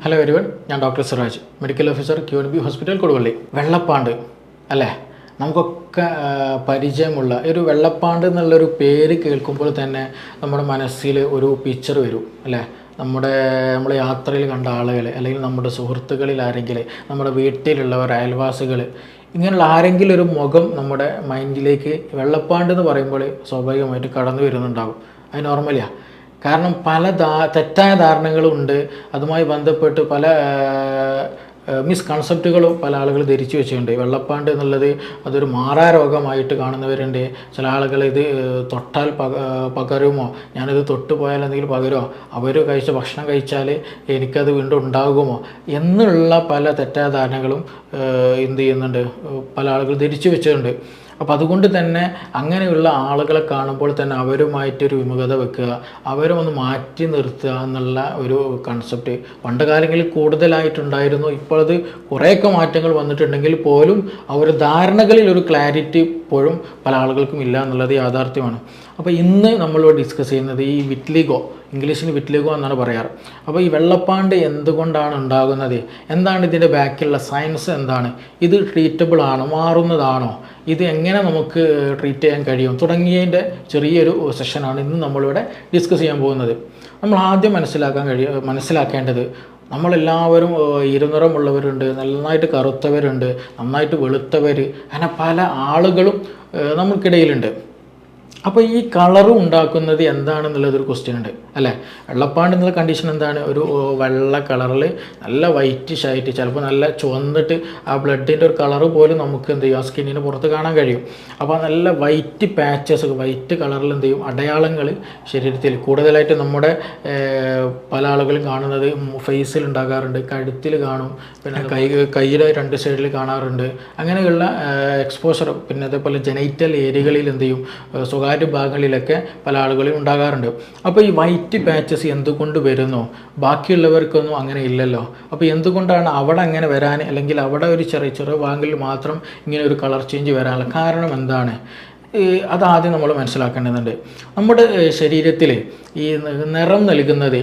Hello everyone, ഞാൻ doctor Siraj, medical officer QNB hospital Koduvally. വെള്ളപ്പാണ്ട് അല്ലേ, നമുക്കൊക്കെ പരിചയമുള്ള ഒരു വെള്ളപ്പാണ്ട് എന്നുള്ളൊരു പേര് കേൾക്കുമ്പോൾ തന്നെ നമ്മുടെ മനസ്സിൽ ഒരു പിക്ചർ വരും അല്ലേ. നമ്മൾ യാത്രയിൽ കണ്ട ആളുകൾ, അല്ലെങ്കിൽ നമ്മുടെ സുഹൃത്തുക്കളിൽ ആരെങ്കിലും, നമ്മുടെ വീട്ടിലുള്ളവർ, അയൽവാസികൾ, ഇങ്ങനെയുള്ള ആരെങ്കിലും ഒരു മുഖം നമ്മുടെ മൈൻഡിലേക്ക് വെള്ളപ്പാണ്ട് എന്ന് പറയുമ്പോൾ സ്വാഭാവികമായിട്ട് കടന്നു വരുന്നുണ്ടാകും. അത് നോർമലിയാണ്. കാരണം പല തെറ്റായ ധാരണകളുണ്ട്. അതുമായി ബന്ധപ്പെട്ട് പല മിസ്കൺസെപ്റ്റുകളും പല ആളുകൾ ധരിച്ചു വെച്ചിട്ടുണ്ട്. വെള്ളപ്പാണ്ട് എന്നുള്ളത് അതൊരു മാറാരോഗമായിട്ട് കാണുന്നവരുണ്ട്. ചില ആളുകൾ ഇത് തൊട്ടാൽ പകരുമോ, ഞാനിത് തൊട്ട് പോയാൽ എന്തെങ്കിലും പകരുമോ, അവർ കഴിച്ച ഭക്ഷണം കഴിച്ചാൽ എനിക്കത് വീണ്ടും ഉണ്ടാകുമോ എന്നുള്ള പല തെറ്റായ ധാരണകളും എന്ത് ചെയ്യുന്നുണ്ട്, പല ആളുകൾ ധരിച്ചു വെച്ചിട്ടുണ്ട്. അപ്പോൾ അതുകൊണ്ട് തന്നെ അങ്ങനെയുള്ള ആളുകളെ കാണുമ്പോൾ തന്നെ അവരുമായിട്ടൊരു വിമുഖത വെക്കുക, അവരെ ഒന്ന് മാറ്റി നിർത്തുക എന്നുള്ള ഒരു കൺസെപ്റ്റ് പണ്ട് കാലങ്ങളിൽ കൂടുതലായിട്ടുണ്ടായിരുന്നു. ഇപ്പോൾ അത് കുറേയൊക്കെ മാറ്റങ്ങൾ വന്നിട്ടുണ്ടെങ്കിൽ പോലും അവർ ധാരണകളിൽ ഒരു ക്ലാരിറ്റി ഇപ്പോഴും പല ആളുകൾക്കും ഇല്ല എന്നുള്ളത് യാഥാർത്ഥ്യമാണ്. അപ്പോൾ ഇന്ന് നമ്മളിവിടെ ഡിസ്കസ് ചെയ്യുന്നത് ഈ വിറ്റ്ലിഗോ, ഇംഗ്ലീഷിന് വിറ്റ്ലിഗോ എന്നാണ് പറയാറ്. അപ്പോൾ ഈ വെള്ളപ്പാണ്ട് എന്തുകൊണ്ടാണ് ഉണ്ടാകുന്നത്, എന്താണ് ഇതിൻ്റെ ബാക്കിലുള്ള സയൻസ്, എന്താണ് ഇത്, ട്രീറ്റബിൾ ആണോ, മാറുന്നതാണോ, ഇത് എങ്ങനെ നമുക്ക് ട്രീറ്റ് ചെയ്യാൻ കഴിയും തുടങ്ങിയതിൻ്റെ ചെറിയൊരു സെഷനാണ് ഇന്ന് നമ്മളിവിടെ ഡിസ്കസ് ചെയ്യാൻ പോകുന്നത്. നമ്മൾ ആദ്യം മനസ്സിലാക്കേണ്ടത്, നമ്മളെല്ലാവരും ഇരുനിറമുള്ളവരുണ്ട്, നന്നായിട്ട് കറുത്തവരുണ്ട്, നന്നായിട്ട് വെളുത്തവർ, അങ്ങനെ പല ആളുകളും നമ്മൾക്കിടയിലുണ്ട്. അപ്പോൾ ഈ കളറ് ഉണ്ടാക്കുന്നത് എന്താണെന്നുള്ളതൊരു ക്വസ്റ്റ്യൻ ഉണ്ട് അല്ലേ. വെള്ളപ്പാണ്ട് എന്നുള്ള കണ്ടീഷൻ എന്താണ്, ഒരു വെള്ള കളറിൽ നല്ല വൈറ്റിഷ് ആയിട്ട്, ചിലപ്പോൾ നല്ല ചുവന്നിട്ട് ആ ബ്ലഡിൻ്റെ ഒരു കളറ് പോലും നമുക്ക് എന്ത് ചെയ്യും, ആ സ്കിന്നിന് പുറത്ത് കാണാൻ കഴിയും. അപ്പോൾ നല്ല വൈറ്റ് പാച്ചസ്, വൈറ്റ് കളറിൽ എന്ത് ചെയ്യും, അടയാളങ്ങൾ ശരീരത്തിൽ കൂടുതലായിട്ട് നമ്മുടെ പല ആളുകളും കാണുന്നത് ഫേസിൽ ഉണ്ടാകാറുണ്ട്, കഴുത്തിൽ കാണും, പിന്നെ കയ്യിലെ രണ്ട് സൈഡിൽ കാണാറുണ്ട്. അങ്ങനെയുള്ള എക്സ്പോഷർ, പിന്നെ അതേപോലെ ജനൈറ്റൽ ഏരിയകളിൽ എന്ത് ചെയ്യും, സ്വകാര്യ ഭാഗങ്ങളിലൊക്കെ പല ആളുകളും ഉണ്ടാകാറുണ്ട്. അപ്പോൾ ഈ വൈറ്റ് പാച്ചസ് എന്തുകൊണ്ട് വരുന്നു, ബാക്കിയുള്ളവർക്കൊന്നും അങ്ങനെ ഇല്ലല്ലോ. അപ്പോൾ എന്തുകൊണ്ടാണ് അവിടെ അങ്ങനെ വരാൻ, അല്ലെങ്കിൽ അവിടെ ഒരു ചെറിയ ഭാഗങ്ങളിൽ മാത്രം ഇങ്ങനെ ഒരു കളർ ചേഞ്ച് വരാനുള്ള കാരണം എന്താണ്, അതാദ്യം നമ്മൾ മനസ്സിലാക്കേണ്ടതുണ്ട്. നമ്മുടെ ശരീരത്തിൽ ഈ നിറം നൽകുന്നത്,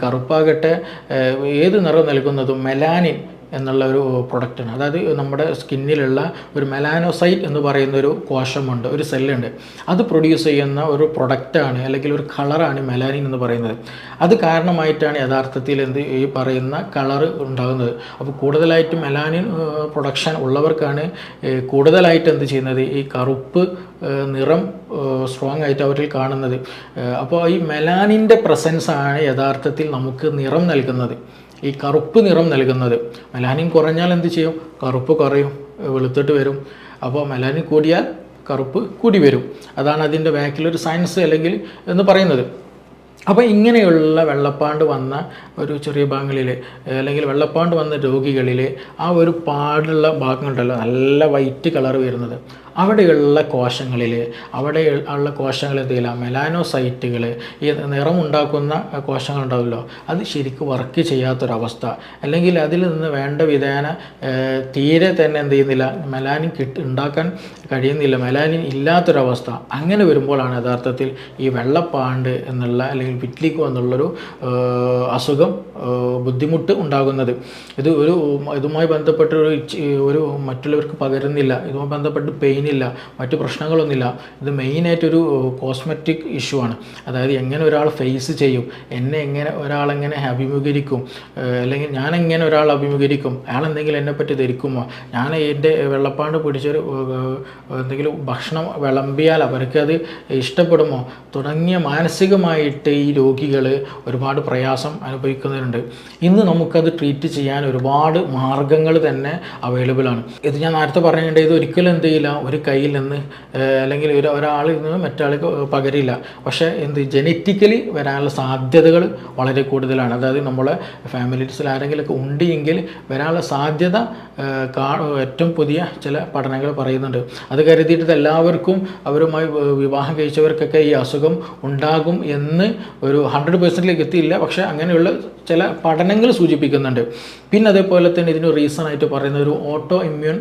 കറുപ്പാകട്ടെ ഏത് നിറം നൽകുന്നതും മെലാനിൻ എന്നുള്ള ഒരു പ്രൊഡക്റ്റാണ്. അതായത് നമ്മുടെ സ്കിന്നിലുള്ള ഒരു മെലാനോസൈറ്റ് എന്ന് പറയുന്ന ഒരു കോശമുണ്ട്, ഒരു സെല്ലുണ്ട്. അത് പ്രൊഡ്യൂസ് ചെയ്യുന്ന ഒരു പ്രൊഡക്റ്റാണ്, അല്ലെങ്കിൽ ഒരു കളറാണ് മെലാനിൻ എന്ന് പറയുന്നത്. അത് കാരണമായിട്ടാണ് യഥാർത്ഥത്തിൽ ഈ പറയുന്ന കളറ് ഉണ്ടാകുന്നത്. അപ്പോൾ കൂടുതലായിട്ടും മെലാനിൻ പ്രൊഡക്ഷൻ ഉള്ളവർക്കാണ് കൂടുതലായിട്ട് എന്ത് ചെയ്യുന്നത്, ഈ കറുപ്പ് നിറം സ്ട്രോങ് ആയിട്ട് അവരിൽ കാണുന്നത്. അപ്പോൾ ഈ മെലാനിൻ്റെ പ്രസൻസാണ് യഥാർത്ഥത്തിൽ നമുക്ക് നിറം നൽകുന്നത്, ഈ കറുപ്പ് നിറം നൽകുന്നത്. മെലാനിൻ കുറഞ്ഞാൽ എന്ത് ചെയ്യും, കറുപ്പ് കുറയും, വെളുത്തിട്ട് വരും. അപ്പോൾ മെലാനിൻ കൂടിയാൽ കറുപ്പ് കൂടി വരും. അതാണ് അതിൻ്റെ ബാക്കിലൊരു സയൻസ് അല്ലെങ്കിൽ എന്ന് പറയുന്നത്. അപ്പോൾ ഇങ്ങനെയുള്ള വെള്ളപ്പാണ്ട് വന്ന ഒരു ചെറിയ ഭാഗങ്ങളിൽ, അല്ലെങ്കിൽ വെള്ളപ്പാണ്ട് വന്ന രോഗികളിൽ ആ ഒരു പാടുള്ള ഭാഗങ്ങളുണ്ടല്ലോ, നല്ല വൈറ്റ് കളർ വരുന്നത്, അവിടെയുള്ള കോശങ്ങളിൽ, അവിടെ ഉള്ള കോശങ്ങൾ എന്തെയില്ല, മെലാനോസൈറ്റുകൾ, ഈ നിറമുണ്ടാക്കുന്ന കോശങ്ങളുണ്ടാവുമല്ലോ, അത് ശരിക്കും വർക്ക് ചെയ്യാത്തൊരവസ്ഥ, അല്ലെങ്കിൽ അതിൽ നിന്ന് വേണ്ട വിധേന തീരെ തന്നെ എന്ത് ചെയ്യുന്നില്ല, മെലാനിൻ ഉണ്ടാക്കാൻ കഴിയുന്നില്ല, മെലാനിൻ ഇല്ലാത്തൊരവസ്ഥ. അങ്ങനെ വരുമ്പോഴാണ് യഥാർത്ഥത്തിൽ ഈ വെള്ളപ്പാണ്ട് എന്നുള്ള, അല്ലെങ്കിൽ വിറ്റ്ലിഗോ എന്നുള്ളൊരു അസുഖം, ബുദ്ധിമുട്ട് ഉണ്ടാകുന്നത്. ഇതുമായി ബന്ധപ്പെട്ട് ഒരു മറ്റുള്ളവർക്ക് പകരുന്നില്ല, ഇതുമായി ബന്ധപ്പെട്ട് പെയിനില്ല, മറ്റു പ്രശ്നങ്ങളൊന്നുമില്ല. ഇത് മെയിനായിട്ടൊരു കോസ്മെറ്റിക് ഇഷ്യൂ ആണ്. അതായത് എങ്ങനെ ഒരാൾ ഫേസ് ചെയ്യും, ഒരാളെങ്ങനെ അഭിമുഖീകരിക്കും, അല്ലെങ്കിൽ ഞാനെങ്ങനെ ഒരാൾ അഭിമുഖീകരിക്കും, അയാൾ എന്തെങ്കിലും എന്നെപ്പറ്റി ധരിക്കുമോ, ഞാൻ എൻ്റെ വെള്ളപ്പാണ്ട് പിടിച്ചൊരു എന്തെങ്കിലും ഭക്ഷണം വിളമ്പിയാൽ അവർക്കത് ഇഷ്ടപ്പെടുമോ, തുടങ്ങിയ മാനസികമായിട്ട് ഈ രോഗികൾ ഒരുപാട് പ്രയാസം അനുഭവിക്കുന്നവരുണ്ട്. ഇന്ന് നമുക്കത് ട്രീറ്റ് ചെയ്യാൻ ഒരുപാട് മാർഗങ്ങൾ തന്നെ അവൈലബിൾ ആണ്. ഇത് ഞാൻ നേരത്തെ പറഞ്ഞിട്ടുണ്ട്, ഇത് ഒരിക്കലും എന്ത് ചെയ്യില്ല, ഒരു കയ്യിൽ നിന്ന് അല്ലെങ്കിൽ ഒരാളിൽ നിന്ന് മറ്റാൾക്ക് പകരില്ല. പക്ഷേ ജനറ്റിക്കലി വരാനുള്ള സാധ്യതകൾ വളരെ കൂടുതലാണ്. അതായത് നമ്മളെ ഫാമിലീസിൽ ആരെങ്കിലുമൊക്കെ ഉണ്ടെങ്കിൽ വരാനുള്ള സാധ്യത ഏറ്റവും പുതിയ ചില പഠനങ്ങൾ പറയുന്നുണ്ട്. അത് കരുതിയിട്ട് എല്ലാവർക്കും, അവരുമായി വിവാഹം കഴിച്ചവർക്കൊക്കെ ഈ അസുഖം ഉണ്ടാകും എന്ന് ഒരു 100% എത്തിയില്ല. പക്ഷേ അങ്ങനെയുള്ള ചില പഠനങ്ങൾ സൂചിപ്പിക്കുന്നുണ്ട്. പിന്നെ അതേപോലെ തന്നെ ഇതിന് റീസൺ ആയിട്ട് പറയുന്ന ഒരു ഓട്ടോ ഇമ്മ്യൂൺ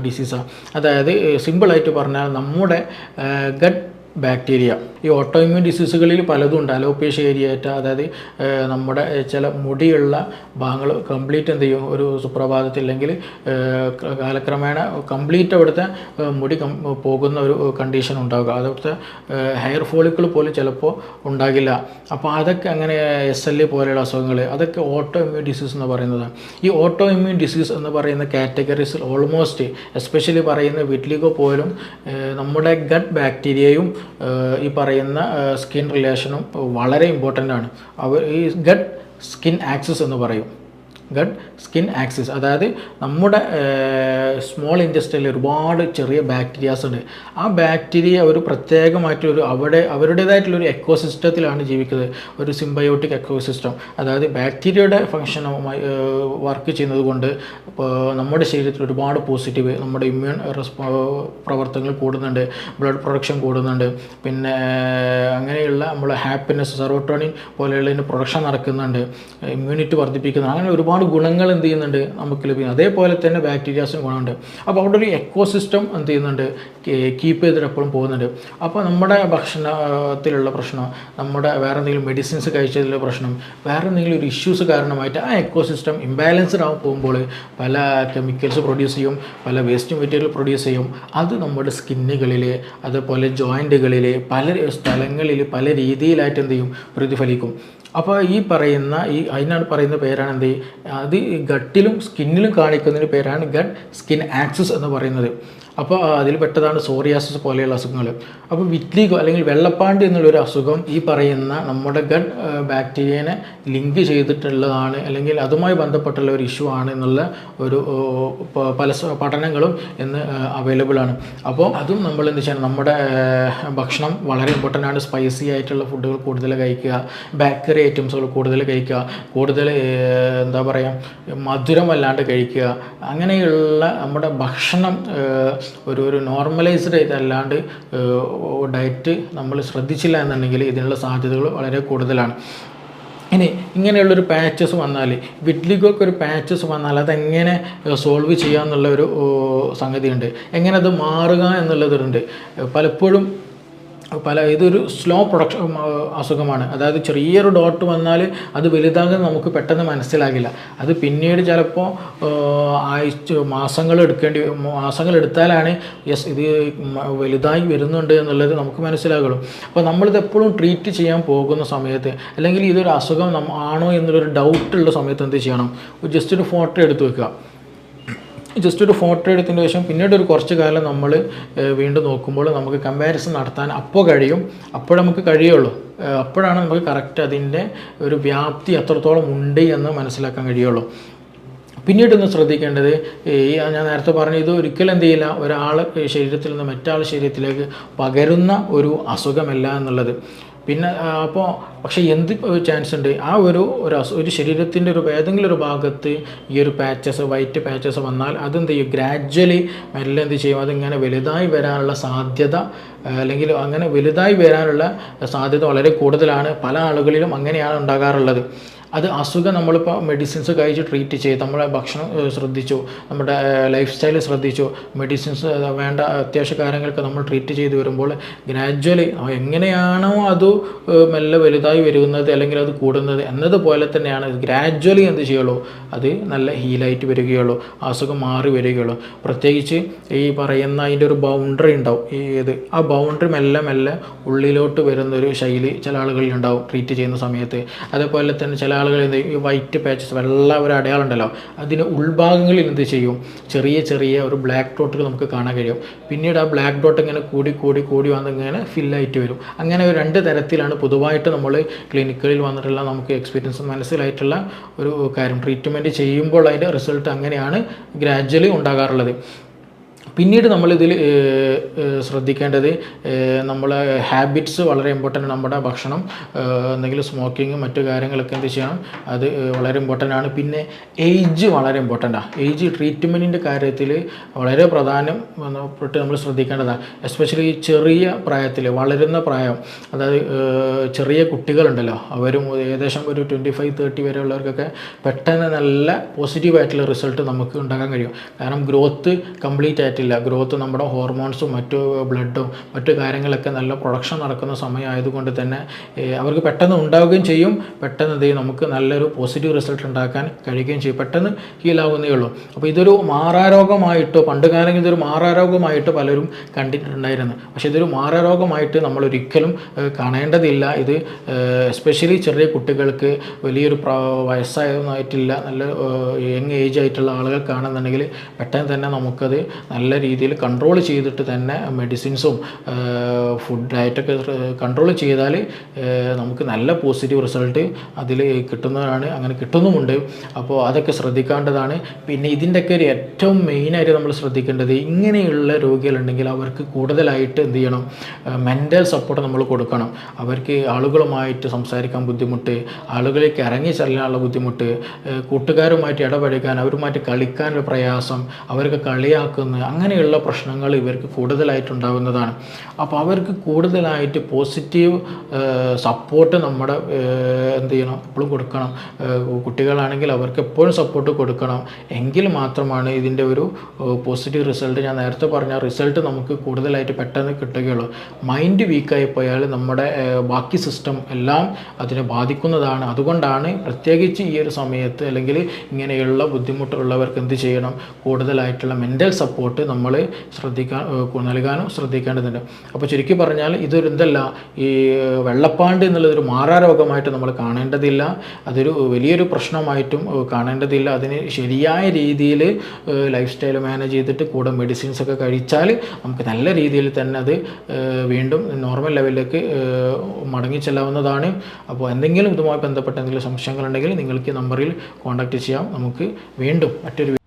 ഡിസീസാണ്. അതായത് സിമ്പിളായിട്ട് പറഞ്ഞാൽ നമ്മുടെ ഗട്ട് ബാക്ടീരിയ ഈ ഓട്ടോ ഇമ്മ്യൂൺ ഡിസീസുകളിൽ പലതും ഉണ്ട്. അലോപേഷ്യ ഏരിയേറ്റ, അതായത് നമ്മുടെ ചില മുടിയുള്ള ഭാഗങ്ങൾ കംപ്ലീറ്റ് എന്ത് ചെയ്യും, ഒരു സുപ്രഭാതത്തിൽ അല്ലെങ്കിൽ കാലക്രമേണ കംപ്ലീറ്റ് അവിടുത്തെ മുടി പോകുന്ന ഒരു കണ്ടീഷൻ ഉണ്ടാവുക. അവിടുത്തെ ഹെയർ ഫോളിക്കിൾ പോലും ചിലപ്പോൾ ഉണ്ടാകില്ല. അപ്പോൾ അതൊക്കെ അങ്ങനെ SLE പോലെയുള്ള അസുഖങ്ങൾ, അതൊക്കെ ഓട്ടോ ഇമ്മ്യൂൺ ഡിസീസ് എന്ന് പറയുന്നത്. ഈ ഓട്ടോ ഇമ്മ്യൂൺ ഡിസീസ് എന്ന് പറയുന്ന കാറ്റഗറീസിൽ ഓൾമോസ്റ്റ് എസ്പെഷ്യലി പറയുന്ന വിറ്റ്ലിഗോ പോലും നമ്മുടെ ഗട്ട് ബാക്ടീരിയയും ഈ പറയുന്ന സ്കിൻ റിലേഷനും വളരെ ഇമ്പോർട്ടൻ്റ് ആണ്. ഈ ഗട്ട് സ്കിൻ ആക്സിസ് എന്ന് പറയും. ഗട്ട് സ്കിൻ ആക്സിസ്, അതായത് നമ്മുടെ സ്മോൾ ഇൻറ്റെസ്റ്റൈനിൽ ഒരുപാട് ചെറിയ ബാക്ടീരിയാസ് ഉണ്ട്. ആ ബാക്ടീരിയ ഒരു പ്രത്യേകമായിട്ടൊരു അവരുടേതായിട്ടുള്ളൊരു എക്കോസിസ്റ്റത്തിലാണ് ജീവിക്കുന്നത്, ഒരു സിംബയോട്ടിക് എക്കോസിസ്റ്റം. അതായത് ബാക്ടീരിയയുടെ ഫങ്ഷനുമായി വർക്ക് ചെയ്യുന്നത് കൊണ്ട് നമ്മുടെ ശരീരത്തിൽ ഒരുപാട് പോസിറ്റീവ്, നമ്മുടെ ഇമ്മ്യൂൺ പ്രവർത്തനങ്ങൾ കൂടുന്നുണ്ട്, ബ്ലഡ് പ്രൊഡക്ഷൻ കൂടുന്നുണ്ട്, പിന്നെ അങ്ങനെയുള്ള നമ്മൾ ഹാപ്പിനെസ്, സെറോട്ടോണിൻ പോലെയുള്ളതിൻ്റെ പ്രൊഡക്ഷൻ നടക്കുന്നുണ്ട്, ഇമ്മ്യൂണിറ്റി വർദ്ധിപ്പിക്കുന്നുണ്ട്. അങ്ങനെ ഒരുപാട് ഗുണങ്ങൾ എന്ത് ചെയ്യുന്നുണ്ട് നമുക്ക് ലഭിക്കുന്നത്. അതേപോലെ തന്നെ ബാക്ടീരിയാസിന് ഗുണമുണ്ട്. അപ്പോൾ അവിടെ ഒരു എക്കോസിസ്റ്റം എന്ത് ചെയ്യുന്നുണ്ട്, കീപ്പ് ചെയ്തിട്ട് എപ്പോഴും പോകുന്നുണ്ട്. അപ്പോൾ നമ്മുടെ ഭക്ഷണത്തിലുള്ള പ്രശ്നം, നമ്മുടെ വേറെ എന്തെങ്കിലും മെഡിസിൻസ് കഴിച്ചതിലുള്ള പ്രശ്നം, വേറെ എന്തെങ്കിലും ഒരു ഇഷ്യൂസ് കാരണമായിട്ട് ആ എക്കോസിസ്റ്റം ഇംബാലൻസ്ഡ് ആവും പോകുമ്പോൾ പല കെമിക്കൽസ് പ്രൊഡ്യൂസ് ചെയ്യും, പല വേസ്റ്റ് മെറ്റീരിയൽ പ്രൊഡ്യൂസ് ചെയ്യും. അത് നമ്മുടെ സ്കിന്നുകളിൽ, അതുപോലെ ജോയിൻറ്റുകളിൽ, പല സ്ഥലങ്ങളിൽ പല രീതിയിലായിട്ട് എന്ത് ചെയ്യും, പ്രതിഫലിക്കും. അപ്പോൾ ഈ പറയുന്ന അതിനാണ് പറയുന്ന പേരാണ് എന്ത്, അത് ഗട്ടിലും സ്കിന്നിലും കാണിക്കുന്നതിന് പേരാണ് ഗട്ട് സ്കിൻ ആക്സിസ് എന്ന് പറയുന്നത്. അപ്പോൾ അതിൽ പെട്ടതാണ് സോറിയാസിസ് പോലെയുള്ള അസുഖങ്ങൾ. അപ്പോൾ വിറ്റ്ലിഗോ അല്ലെങ്കിൽ വെള്ളപ്പാണ്ട് എന്നുള്ളൊരു അസുഖം ഈ പറയുന്ന നമ്മുടെ ഗട്ട് ബാക്ടീരിയനെ ലിങ്ക് ചെയ്തിട്ടുള്ളതാണ്, അല്ലെങ്കിൽ അതുമായി ബന്ധപ്പെട്ടുള്ള ഒരു ഇഷ്യൂ ആണ് എന്നുള്ള ഒരു പല പഠനങ്ങളും ഇന്ന് അവൈലബിൾ ആണ്. അപ്പോൾ അതും നമ്മൾ എന്ത് ചെയ്യണം, നമ്മുടെ ഭക്ഷണം വളരെ ഇമ്പോർട്ടൻ്റ് ആണ്. സ്പൈസി ആയിട്ടുള്ള ഫുഡുകൾ കൂടുതൽ കഴിക്കുക, ബേക്കറി ഐറ്റംസുകൾ കൂടുതൽ കഴിക്കുക, കൂടുതൽ എന്താ പറയുക മധുരമല്ലാണ്ട് കഴിക്കുക. അങ്ങനെയുള്ള നമ്മുടെ ഭക്ഷണം ഒരു നോർമലൈസ്ഡ് അല്ലാണ്ട് ഡയറ്റ് നമ്മൾ ശ്രദ്ധിച്ചില്ല എന്നുണ്ടെങ്കിൽ ഇതിനുള്ള സാധ്യതകൾ വളരെ കൂടുതലാണ്. ഇനി ഇങ്ങനെയുള്ളൊരു പാച്ചസ് വന്നാൽ, വിറ്റ്ലിഗോക്ക് ഒരു പാച്ചസ് വന്നാൽ അതെങ്ങനെ സോൾവ് ചെയ്യാമെന്നുള്ള ഒരു സംഗതിയുണ്ട്, എങ്ങനെ അത് മാറുക എന്നുള്ളതുണ്ട്. പലപ്പോഴും ഇതൊരു സ്ലോ പ്രൊഡക്ഷൻ അസുഖമാണ്. അതായത് ചെറിയൊരു ഡോട്ട് വന്നാൽ അത് വലുതാകാൻ നമുക്ക് പെട്ടെന്ന് മനസ്സിലാകില്ല. അത് പിന്നീട് ചിലപ്പോൾ മാസങ്ങൾ എടുത്താലാണ് ഇത് വലുതായി വരുന്നുണ്ട് എന്നുള്ളത് നമുക്ക് മനസ്സിലാകുള്ളൂ. അപ്പോൾ നമ്മളിത് എപ്പോഴും ട്രീറ്റ് ചെയ്യാൻ പോകുന്ന സമയത്ത്, അല്ലെങ്കിൽ ഇതൊരു അസുഖം ആണോ എന്നുള്ളൊരു ഡൗട്ടുള്ള സമയത്ത് എന്ത് ചെയ്യണം, ജസ്റ്റ് ഒരു ഫോട്ടോ എടുത്ത് വെക്കുക. ജസ്റ്റ് ഒരു ഫോട്ടോ എടുത്തതിന് ശേഷം പിന്നീട് ഒരു കുറച്ച് കാലം നമ്മൾ വീണ്ടും നോക്കുമ്പോൾ നമുക്ക് കമ്പാരിസൺ നടത്താൻ അപ്പോൾ നമുക്ക് കഴിയുള്ളൂ. അപ്പോഴാണ് നമുക്ക് കറക്റ്റ് അതിൻ്റെ ഒരു വ്യാപ്തി എത്രത്തോളം ഉണ്ട് എന്ന് മനസ്സിലാക്കാൻ കഴിയുള്ളൂ. പിന്നീടൊന്ന് ശ്രദ്ധിക്കേണ്ടത്, ഞാൻ നേരത്തെ പറഞ്ഞു, ഇത് ഒരിക്കലും എന്ത് ചെയ്യില്ല, ഒരാൾ ശരീരത്തിൽ നിന്ന് മറ്റാളുടെ ശരീരത്തിലേക്ക് പകരുന്ന ഒരു അസുഖമല്ല എന്നുള്ളത്. പിന്നെ പക്ഷേ എന്ത് ചാൻസ് ഉണ്ട്, ആ ഒരു ശരീരത്തിൻ്റെ ഏതെങ്കിലും ഒരു ഭാഗത്ത് ഈ ഒരു വൈറ്റ് പാച്ചസ് വന്നാൽ അതെന്ത് ചെയ്യും, ഗ്രാജ്വലി മെല്ലെ എന്ത് ചെയ്യും, അതിങ്ങനെ വലുതായി വരാനുള്ള സാധ്യത, അല്ലെങ്കിൽ അങ്ങനെ വലുതായി വരാനുള്ള സാധ്യത വളരെ കൂടുതലാണ്. പല ആളുകളിലും അങ്ങനെയാണ് ഉണ്ടാകാറുള്ളത്. അത് അസുഖം നമ്മളിപ്പോൾ മെഡിസിൻസ് കഴിച്ച് ട്രീറ്റ് ചെയ്ത് നമ്മളെ ഭക്ഷണം ശ്രദ്ധിച്ചു, നമ്മുടെ ലൈഫ് സ്റ്റൈൽ ശ്രദ്ധിച്ചു, മെഡിസിൻസ് വേണ്ട അത്യാവശ്യ കാര്യങ്ങൾക്ക് നമ്മൾ ട്രീറ്റ് ചെയ്ത് വരുമ്പോൾ ഗ്രാജ്വലി എങ്ങനെയാണോ അത് മെല്ലെ വലുതായി വരുന്നത് അല്ലെങ്കിൽ അത് കൂടുന്നത് എന്നതുപോലെ തന്നെയാണ് ഗ്രാജ്വലി എന്ത് ചെയ്യുള്ളൂ, അത് നല്ല ഹീലായിട്ട് വരികയുള്ളൂ, അസുഖം മാറി വരികയുള്ളൂ. പ്രത്യേകിച്ച് ഈ പറയുന്ന അതിൻ്റെ ഒരു ബൗണ്ടറി ഉണ്ടാവും, ആ ബൗണ്ടറി മെല്ലെ ഉള്ളിലോട്ട് വരുന്നൊരു ശൈലി ചില ആളുകളിലുണ്ടാവും ട്രീറ്റ് ചെയ്യുന്ന സമയത്ത്. അതേപോലെ തന്നെ ചില ആളുകൾ ഈ വൈറ്റ് പാച്ചസ്, വെള്ള ഒരു അടയാളം ഉണ്ടല്ലോ, അതിന് ഉൾഭാഗങ്ങളിൽ എന്ത് ചെയ്യും, ചെറിയ ഒരു ബ്ലാക്ക് ഡോട്ടുകൾ നമുക്ക് കാണാൻ കഴിയും. പിന്നീട് ആ ബ്ലാക്ക് ഡോട്ട് ഇങ്ങനെ കൂടി വന്ന് ഇങ്ങനെ ഫില്ലായിട്ട് വരും. അങ്ങനെ ഒരു 2 തരത്തിലാണ് പൊതുവായിട്ട് നമ്മൾ ക്ലിനിക്കുകളിൽ വന്നിട്ടുള്ള നമുക്ക് എക്സ്പീരിയൻസ് മനസ്സിലായിട്ടുള്ള ഒരു കാര്യം. ട്രീറ്റ്മെൻറ്റ് ചെയ്യുമ്പോൾ അതിൻ്റെ റിസൾട്ട് അങ്ങനെയാണ് ഗ്രാജ്വലി ഉണ്ടാകാറുള്ളത്. പിന്നീട് നമ്മളിതിൽ ശ്രദ്ധിക്കേണ്ടത് നമ്മളെ ഹാബിറ്റ്സ് വളരെ ഇമ്പോർട്ടൻ്റ്. നമ്മുടെ ഭക്ഷണം, എന്തെങ്കിലും സ്മോക്കിങ്ങും മറ്റു കാര്യങ്ങളൊക്കെ എന്ത് ചെയ്യണം, അത് വളരെ ഇമ്പോർട്ടൻ്റ് ആണ്. പിന്നെ ഏജ് വളരെ ഇമ്പോർട്ടൻ്റാണ്. ഏജ് ട്രീറ്റ്മെൻറ്റിൻ്റെ കാര്യത്തിൽ വളരെ പ്രധാനപ്പെട്ട് നമ്മൾ ശ്രദ്ധിക്കേണ്ടതാണ്. എസ്പെഷ്യലി ചെറിയ പ്രായത്തിൽ, വളരുന്ന പ്രായം, അതായത് ചെറിയ കുട്ടികളുണ്ടല്ലോ, അവരും ഏകദേശം ഒരു 25-30 വരെയുള്ളവർക്കൊക്കെ പെട്ടെന്ന് നല്ല പോസിറ്റീവായിട്ടുള്ള റിസൾട്ട് നമുക്ക് ഉണ്ടാക്കാൻ കഴിയും. കാരണം ഗ്രോത്ത് കംപ്ലീറ്റ് ആയിട്ടില്ല. ആയിട്ടില്ല. ഗ്രോത്ത് നമ്മുടെ ഹോർമോൺസും മറ്റു ബ്ലഡും മറ്റു കാര്യങ്ങളൊക്കെ നല്ല പ്രൊഡക്ഷൻ നടക്കുന്ന സമയമായതുകൊണ്ട് തന്നെ അവർക്ക് പെട്ടെന്ന് ഉണ്ടാവുകയും ചെയ്യും. പെട്ടെന്ന് എന്ത് ചെയ്യും, നമുക്ക് നല്ലൊരു പോസിറ്റീവ് റിസൾട്ട് ഉണ്ടാക്കാൻ കഴിയുകയും ചെയ്യും. പെട്ടെന്ന് ഹീലാവുന്നേ ഉള്ളൂ. അപ്പോൾ ഇതൊരു മാറാരോഗമായിട്ട് പണ്ട് കാലങ്ങളിൽ ഇതൊരു മാറാരോഗമായിട്ട് പലരും കണ്ടിട്ടുണ്ടായിരുന്നു. പക്ഷേ ഇതൊരു മാറാരോഗമായിട്ട് നമ്മളൊരിക്കലും കാണേണ്ടതില്ല. ഇത് എസ്പെഷ്യലി ചെറിയ കുട്ടികൾക്ക്, വലിയൊരു വയസ്സായതായിട്ടില്ല, നല്ല യങ് ഏജ് ആയിട്ടുള്ള ആളുകൾക്കാണെന്നുണ്ടെങ്കിൽ പെട്ടെന്ന് തന്നെ നമുക്കത് നല്ല രീതിയിൽ കൺട്രോൾ ചെയ്തിട്ട് തന്നെ മെഡിസിൻസും ഫുഡ് ഡയറ്റൊക്കെ കൺട്രോൾ ചെയ്താൽ നമുക്ക് നല്ല പോസിറ്റീവ് റിസൾട്ട് അതിൽ കിട്ടുന്നതാണ്. അങ്ങനെ കിട്ടുന്നുമുണ്ട്. അപ്പോൾ അതൊക്കെ ശ്രദ്ധിക്കേണ്ടതാണ്. പിന്നെ ഇതിൻ്റെയൊക്കെ ഒരു ഏറ്റവും മെയിനായിട്ട് നമ്മൾ ശ്രദ്ധിക്കേണ്ടത്, ഇങ്ങനെയുള്ള രോഗികളുണ്ടെങ്കിൽ അവർക്ക് കൂടുതലായിട്ട് എന്ത് ചെയ്യണം, മെൻ്റൽ സപ്പോർട്ട് നമ്മൾ കൊടുക്കണം. അവർക്ക് ആളുകളുമായിട്ട് സംസാരിക്കാൻ ബുദ്ധിമുട്ട്, ആളുകളിലേക്ക് ഇറങ്ങി ചെല്ലാനുള്ള ബുദ്ധിമുട്ട്, കൂട്ടുകാരുമായിട്ട് ഇടപഴകാൻ, അവരുമായിട്ട് കളിക്കാനൊരു പ്രയാസം, അവർക്ക് കളിയാക്കുന്ന അങ്ങനെയുള്ള പ്രശ്നങ്ങൾ ഇവർക്ക് കൂടുതലായിട്ടുണ്ടാകുന്നതാണ്. അപ്പോൾ അവർക്ക് കൂടുതലായിട്ട് പോസിറ്റീവ് സപ്പോർട്ട് നമ്മുടെ എന്ത് ചെയ്യണം, എപ്പോഴും കൊടുക്കണം. കുട്ടികളാണെങ്കിൽ അവർക്ക് എപ്പോഴും സപ്പോർട്ട് കൊടുക്കണം. എങ്കിൽ മാത്രമാണ് ഇതിൻ്റെ ഒരു പോസിറ്റീവ് റിസൾട്ട്, ഞാൻ നേരത്തെ പറഞ്ഞ റിസൾട്ട് നമുക്ക് കൂടുതലായിട്ട് പെട്ടെന്ന് കിട്ടുകയുള്ളൂ. മൈൻഡ് വീക്കായി പോയാൽ നമ്മുടെ ബാക്കി സിസ്റ്റം എല്ലാം അതിനെ ബാധിക്കുന്നതാണ്. അതുകൊണ്ടാണ് പ്രത്യേകിച്ച് ഈ ഒരു സമയത്ത് അല്ലെങ്കിൽ ഇങ്ങനെയുള്ള ബുദ്ധിമുട്ടുള്ളവർക്ക് എന്ത് ചെയ്യണം, കൂടുതലായിട്ടുള്ള മെൻ്റൽ സപ്പോർട്ട് നമ്മൾ നൽകാനും ശ്രദ്ധിക്കേണ്ടതുണ്ട്. അപ്പോൾ ചുരുക്കി പറഞ്ഞാൽ ഇതൊരു എന്തല്ല, ഈ വെള്ളപ്പാണ്ട് എന്നുള്ളതൊരു മാറാരോഗമായിട്ട് നമ്മൾ കാണേണ്ടതില്ല. അതൊരു വലിയൊരു പ്രശ്നമായിട്ടും കാണേണ്ടതില്ല. അതിന് ശരിയായ രീതിയിൽ ലൈഫ് സ്റ്റൈൽ മാനേജ് ചെയ്തിട്ട് കൂടെ മെഡിസിൻസൊക്കെ കഴിച്ചാൽ നമുക്ക് നല്ല രീതിയിൽ തന്നെ അത് വീണ്ടും നോർമൽ ലെവലിലേക്ക് മടങ്ങിച്ചെല്ലാവുന്നതാണ്. അപ്പോൾ എന്തെങ്കിലും ഇതുമായി ബന്ധപ്പെട്ട എന്തെങ്കിലും സംശയങ്ങളുണ്ടെങ്കിൽ നിങ്ങൾക്ക് നമ്പറിൽ കോൺടാക്റ്റ് ചെയ്യാം. നമുക്ക് വീണ്ടും മറ്റൊരു